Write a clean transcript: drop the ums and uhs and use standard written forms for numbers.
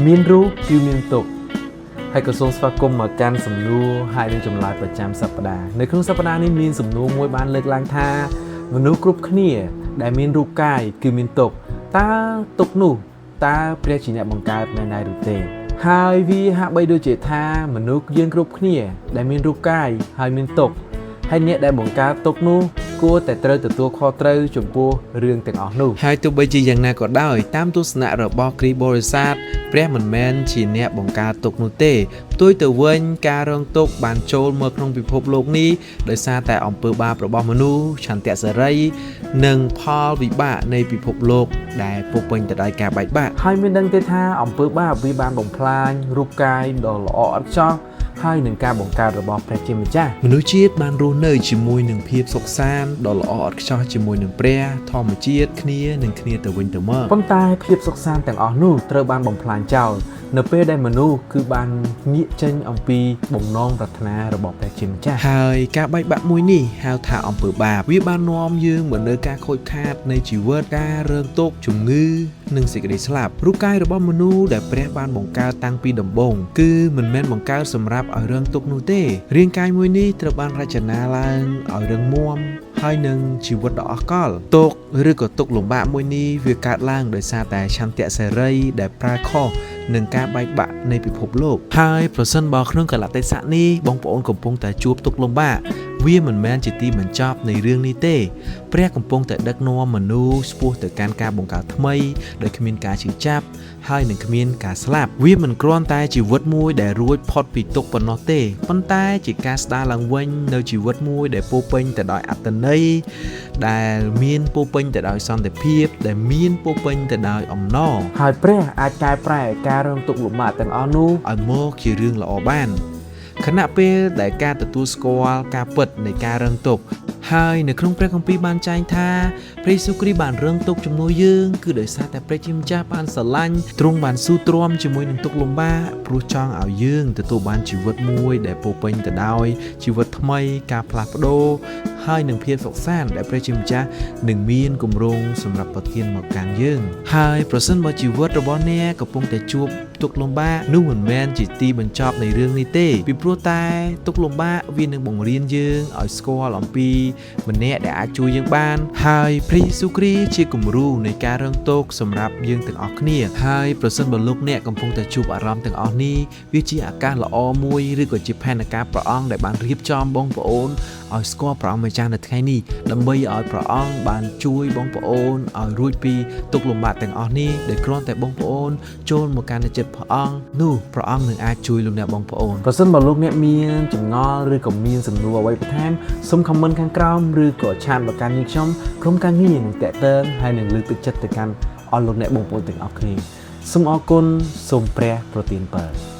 មានរូបគឺមានទុកហើយក៏សូមស្វាគមន៍មកកាន់សំណួរហើយនឹងចម្លើយប្រចាំសប្តាហ៍នៅក្នុងសប្តាហ៍នេះមានសំណួរមួយបានលើកឡើងថាមនុស្សគ្រប់គ្នាដែលមានរូបកាយគឺមានទុកតើទុកនោះតើព្រះជាអ្នកបង្កើតមែនដែរឬទេហើយវាហាក់បីដូចជាថាមនុស្សយើងគ្រប់គ្នាដែលមានរូបកាយហើយមានទុកហើយអ្នកដែលបង្កើតទុកនោះគួរតែត្រូវទទួលខុសត្រូវចំពោះរឿងទាំងអស់នោះហើយទោះបីជាយ៉ាងណាក៏ដោយតាមទស្សនៈរបស់គ្រីស្ទបរិស័ទព្រះមិនមែនជាអ្នកបង្កើតទុកនោះទេផ្ទុយទៅវិញការរងទុកបានចូលមកក្នុងពិភពលោកនេះដោយសារតែអំពើបាបរបស់មនុស្សឆន្ទៈសេរីនិងផលវិបាកនៃពិភពលោកដែលពោពេញទៅដោយការបែកបាក់ហើយមានដឹងទេថាអំពើបាបវាបានបំផ្លាញរូបកាយដ៏ល្អឥតខ្ចោះហើយនឹងការបង្កើតរបស់ព្រះជាម្ចាស់មនុស្សជាតិបានរស់នៅជាមួយនឹងភាពសុខសាន្តដ៏ល្អឥតខ្ចោះជាមួយនឹងព្រះធម្មជាតិគ្នានឹងគ្នាទៅវិញទៅមកប៉ុន្តែភាពសុខសាន្តទាំងអស់នោះត្រូវបានបំផ្លាញចោលនៅពេលដែលមនុស្សគឺបានងាកចេញអំពីបំណងប្រាថ្នារបស់ព្រះជាម្ចាស់ហើយការបែកបាក់មួយនេះហៅថាអំពើបាបវាបាននាំយើងមកនៅការខូចខាតនៃជីវិតការរើងទុក្ខជំងឺនិងសេចក្តីស្លាប់រូបកាយរបស់មនុស្សដែលព្រះបានបង្កើតតាំងពីដំបូងគឺមិនមែនបង្កើតសម្រាប់ឲ្យរើងទុក្ខនោះទេរាងកាយមួយនេះត្រូវបានរចនាឡើងឲ្យរឹងមាំហើយនឹងជីវិតដ៏អស្ចារ្យទុក្ខឬក៏ទុក្ខលំបាកមួយនេះវាកើតឡើងដោយសារតែឆន្ទៈសេរីដែលប្រើខុសនឹងការបែកបាក់នៃពិភពលោកហើយប្រសិនបើក្នុងកលៈទេសៈនេះបងប្អូនកំពុងតែជួបទុក្ខលំបាកវាមិនមែនជាទីបញ្ចប់នៃរឿងនេះទេព្រះកំពុងតែដឹកនាំមនុស្សឆ្ពោះទៅកាន់ការបង្កើតថ្មីដោយគ្មានការឈឺចាប់ហើយនឹងគ្មានការស្លាប់វាមិនគ្រាន់តែជីវិតមួយដែលរួចផុតពីទុក្ខប៉ុណ្ណោះទេប៉ុន្តែជាការស្ដារឡើងវិញនៅជីវិតមួយដែលពោពេញទៅដោយអត្ថន័យដែលមានពោពេញទៅដោយសន្តិភាពដែលមានពោពេញទៅដោយអំណរហើយព្រះអាចកែប្រែការរងទុក្ខលំបាកទាំងអស់នោះឲ្យមកជារឿងល្អបានខណៈពេលដែលការទទួលស្គាល់ការពិតនៃការរងទុក្ខហើយនៅក្នុងព្រះគម្ពីរបានចែងថាព្រះយេស៊ូវគ្រីស្ទបានរងទុក្ខជំនួសយើងគឺដោយសារតែព្រះជាម្ចាស់បានស្រឡាញ់ទ្រង់បានស៊ូទ្រាំជាមួយនឹងទុក្ខលំបាកព្រោះចង់ឲ្យយើងទទួលបានជីវិតមួយដែលពោពេញទៅដោយជីវិតថ្មីការផ្លាស់ប្ដូរហើយនឹងភាពសុខសាន្តដែលព្រះជាម្ចាស់នឹងមានគម្រោងសម្រាប់ប្រទានមកកាន់យើងហើយប្រសិនបើជីវិតរបស់អ្នកកំពុងតែជួបទុក្ខលំបាកនោះមិនមែនជាទីបញ្ចប់នៃរឿងនេះទេពីព្រោះតែទុក្ខលំបាកវានឹងបង្រៀនយើងឲ្យស្គាល់អំពីម្នាក់ដែលអាចជួយយើងបានហើយព្រះយេស៊ូវគ្រីស្ទជាគំរូនៃការរងទុក្ខសម្រាប់យើងទាំងអស់គ្នាហើយប្រសិនបើលោកអ្នកកំពុងតែជួបអារម្មណ៍ទាំងអស់នេះវាជាឱកាសល្អមួយឬក៏ជាផែនការព្រះអង្គដែលបានរៀបចំបងប្អូនឲ្យស្គាល់ព្រះអង្គម្ចាស់នៅថ្ងៃនេះដើម្បីឲ្យព្រះអង្គបានជួយបងប្អូនឲ្យរួចពីទុក្ខលំបាកទាំងអស់នេះដែលគ្រាន់តែបងប្អូនចូលមកកាន់ចិត្តព្រះអង្គនោះព្រះអង្គនឹងអាចជួយលោកអ្នកបងប្អូនប្រសិនបើលោកអ្នកមានចម្ងល់ឬក៏មានសំណួរអ្វីបន្ថែមសូមខមមិនខាងក្រោមឬក៏ឆាតមកកាន់យើងខ្ញុំក្រុមការងារនឹងតាក់ទងហើយនឹងលើកទឹកចិត្តទៅកាន់អស់លោកអ្នកបងប្អូនទាំងអស់គ្នាសូមអរគុណសូមព្រះប្រទានពរ